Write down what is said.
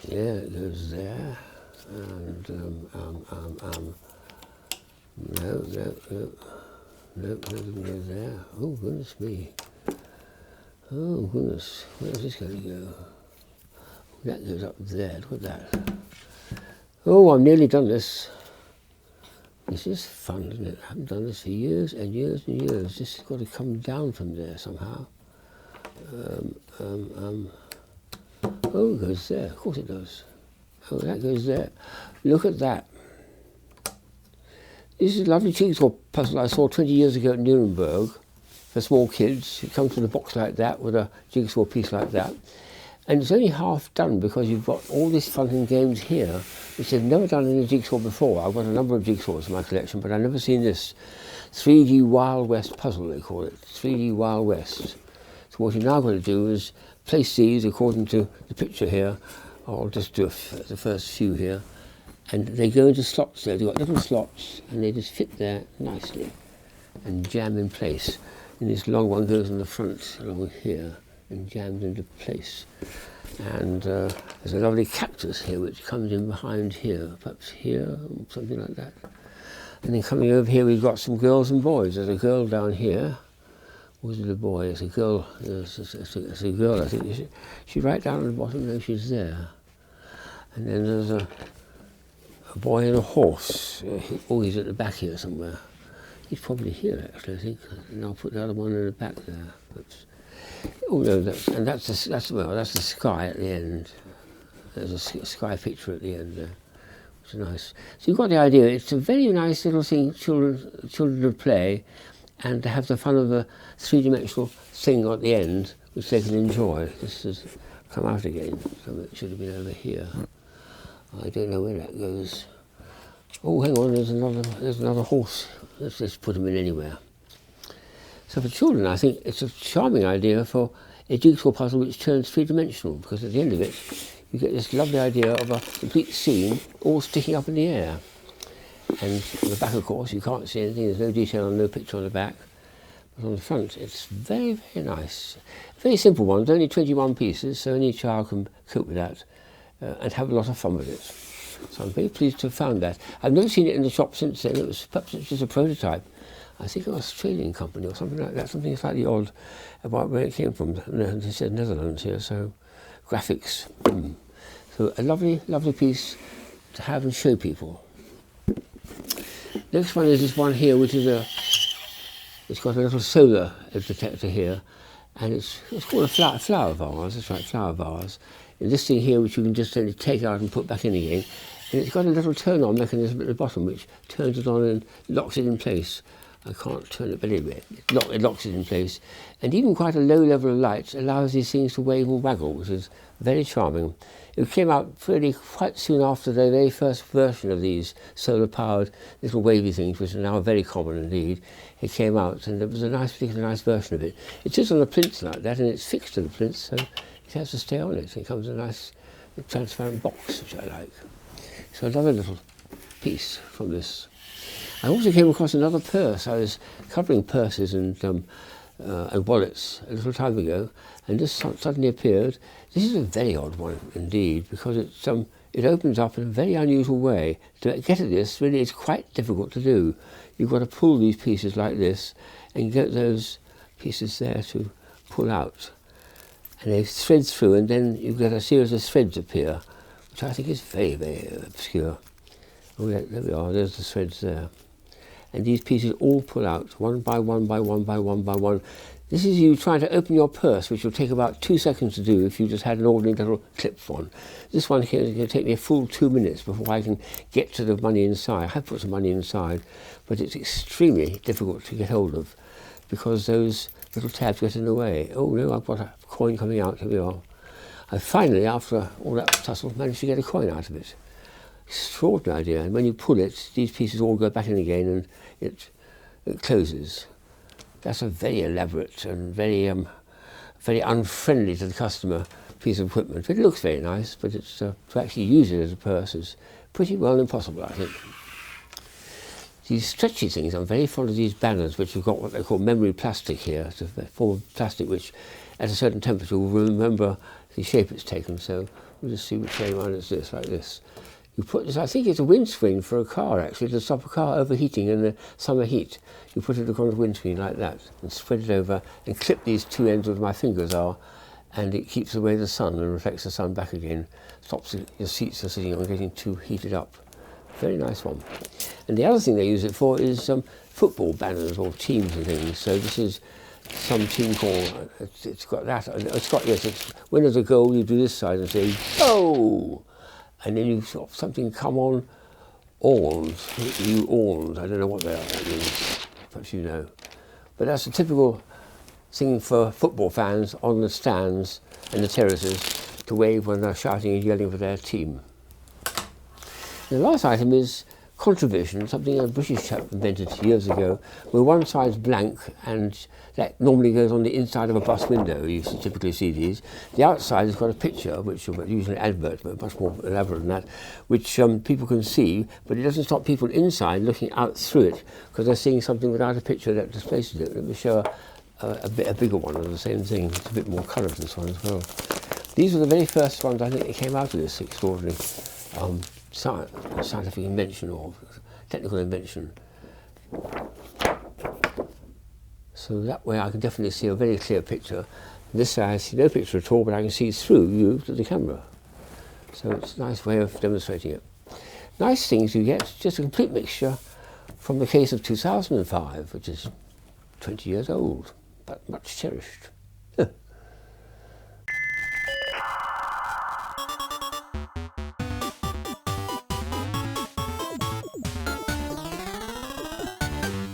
Yeah, it goes there. And no, it doesn't go there. Oh, goodness me. Oh, goodness. Where's this going to go? That goes up there. Look at that. Oh, I've nearly done this. This is fun, isn't it? I haven't done this for years and years and years. This has got to come down from there somehow. Oh, it goes there. Of course it does. Oh, that goes there. Look at that. This is a lovely jigsaw puzzle I saw 20 years ago at Nuremberg for small kids. It comes in a box like that with a jigsaw piece like that. And it's only half done because you've got all this fun and games here, which I've never done in a jigsaw before. I've got a number of jigsaws in my collection, but I've never seen this 3D Wild West puzzle, they call it. 3D Wild West. So what you're now going to do is place these according to the picture here. I'll just do the first few here. And they go into slots there. They've got little slots, and they just fit there nicely and jam in place. And this long one goes in the front along here and jams into place. And there's a lovely cactus here which comes in behind here, perhaps here, or something like that. And then coming over here we've got some girls and boys. There's a girl down here. Or is it a boy? It's a girl. It's a girl, I think. She's right down at the bottom. No, she's there. And then there's a boy and a horse. Oh, he's at the back here somewhere. He's probably here, actually, I think. And I'll put the other one in the back there. Oops. Oh no, that's the sky at the end. There's a sky picture at the end there, which is nice. So you've got the idea. It's a very nice little thing children to play, and to have the fun of a three-dimensional thing at the end, which they can enjoy. This has come out again, so it should have been over here. I don't know where that goes. Oh, hang on, there's another horse. Let's just put him in anywhere. So for children, I think it's a charming idea for a jigsaw puzzle which turns three-dimensional, because at the end of it, you get this lovely idea of a complete scene all sticking up in the air. And on the back, of course, you can't see anything. There's no detail, no picture on the back. But on the front, it's very, very nice. Very simple one. It's only 21 pieces, so any child can cope with that and have a lot of fun with it. So I'm very pleased to have found that. I've never seen it in the shop since then. Perhaps it's just a prototype. I think an Australian company or something like that, something slightly odd about where it came from. They said Netherlands here, so graphics. So a lovely, lovely piece to have and show people. Next one is this one here, which is it's got a little solar detector here, and it's called a flower vase. That's right, flower vase. And this thing here, which you can just take out and put back in again, and it's got a little turn-on mechanism at the bottom, which turns it on and locks it in place. I can't turn it, but anyway, it locks it in place. And even quite a low level of light allows these things to wave and waggle, which is very charming. It came out really quite soon after the very first version of these solar-powered little wavy things, which are now very common indeed. It came out, and it was a particularly nice version of it. It sits on a plinth like that, and it's fixed to the plinth, so it has to stay on it. It comes in a nice transparent box, which I like. So another little piece from this. I also came across another purse. I was covering purses and wallets a little time ago, and this suddenly appeared. This is a very odd one indeed, because it opens up in a very unusual way. To get at this, really, it's quite difficult to do. You've got to pull these pieces like this, and get those pieces there to pull out. And they thread through, and then you get a series of threads appear, which I think is very, very obscure. Oh, yeah, there we are. There's the threads there. And these pieces all pull out, one by one by one by one by one. This is you trying to open your purse, which will take about 2 seconds to do if you just had an ordinary little clip one. This one here is going to take me a full 2 minutes before I can get to the money inside. I have put some money inside, but it's extremely difficult to get hold of because those little tabs get in the way. Oh no, I've got a coin coming out. Here we are. I finally, after all that tussle, managed to get a coin out of it. Extraordinary idea. And when you pull it, these pieces all go back in again, and it closes. That's a very elaborate and very unfriendly to the customer piece of equipment. It looks very nice, but it's to actually use it as a purse is pretty well impossible, I think. These stretchy things, I'm very fond of these banners, which have got what they call memory plastic here. It's a form of plastic which, at a certain temperature, will remember the shape it's taken. So we'll just see which way around it's this, like this. You put this, I think it's a windscreen for a car actually, to stop a car overheating in the summer heat. You put it across the windscreen like that and spread it over and clip these two ends where my fingers are, and it keeps away the sun and reflects the sun back again. Stops your seats are sitting on getting too heated up. Very nice one. And the other thing they use it for is football banners or teams and things. So this is some team called, it's got that, it's got, yes, it's, when there's a goal you do this side and say, "Go!" And then you sort of something come on, Orns, you Orns, I don't know what they are, that means, perhaps you know. But that's a typical thing for football fans on the stands and the terraces to wave when they're shouting and yelling for their team. The last item is Contravision, something a British chap invented years ago, where one side's blank, and that normally goes on the inside of a bus window. You typically see these. The outside has got a picture, which is usually an advert, but much more elaborate than that, which people can see, but it doesn't stop people inside looking out through it, because they're seeing something without a picture that displaces it. Let me show a bigger one of the same thing. It's a bit more coloured, this one as well. These were the very first ones, I think, that came out of this extraordinary scientific invention or technical invention. So that way I can definitely see a very clear picture. This side I see no picture at all, but I can see through you to the camera. So it's a nice way of demonstrating it. Nice things you get, just a complete mixture from the case of 2005, which is 20 years old, but much cherished.